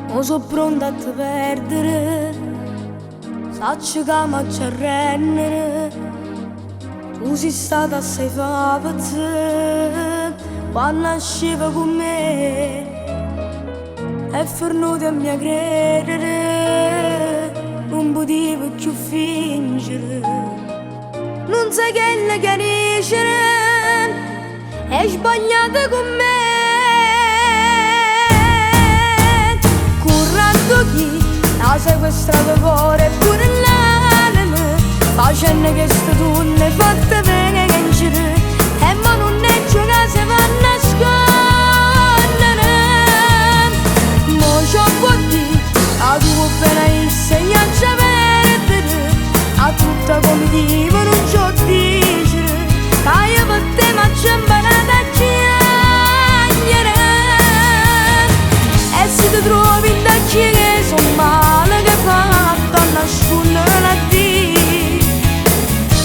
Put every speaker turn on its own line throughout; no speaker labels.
non sono pronta a te perdere, sacci che mi ci arrendere. Tu sei stata assai fatta quando nasceva con me e fornuti a mia credere, non potevo più fingere. Non sai che le chiariscere, è sbagliata con me. Chi la sequestrata cuore pure l'anima, facendo che sto tu ne fatta bene che in giro, e ma non è giù che si va a nascondere. Mo c'ho può dire a tua bene insegnarci a perdere, a tutta come dico non c'ho dicere, che io per te ma c'è imparata a chiagliere. E se ti trovi in tacchi che son male che fatto a nascondere a Dio,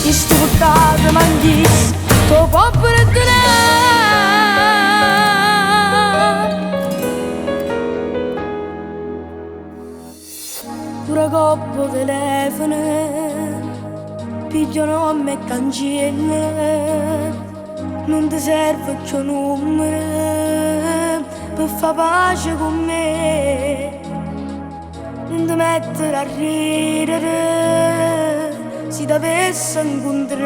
e sto peccato manchis, tuo può perdonare. Pure coppo telefono, pigliano a me cancelle, non ti serve più numero per far pace con me. Non ti mettere a ridere se ti avessi incontrato,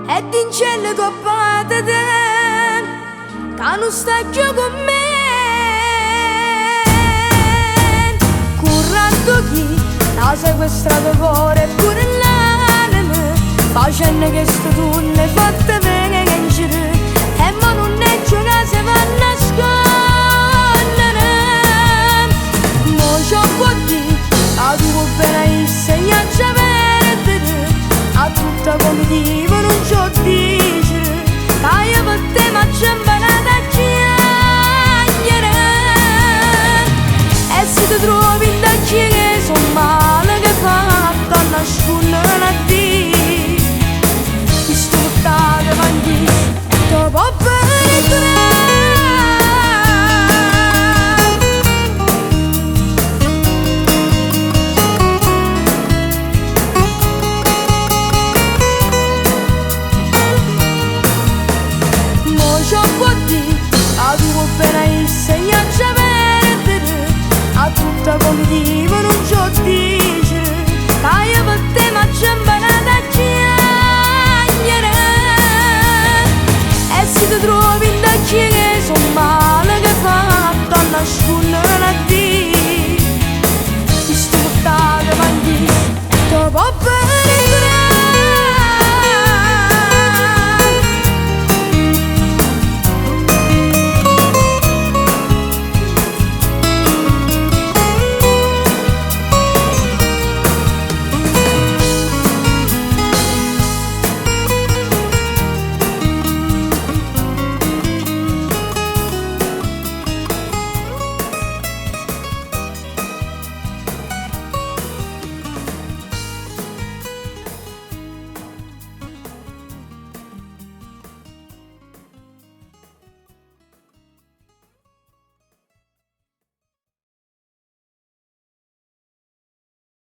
e d'incelle coppate te che non stai più con me. Currando chi la sequestrata cuore pure l'anima, facendo che sto tu ne fatta bene che in giro, e ma non è giù che si va a nascondere.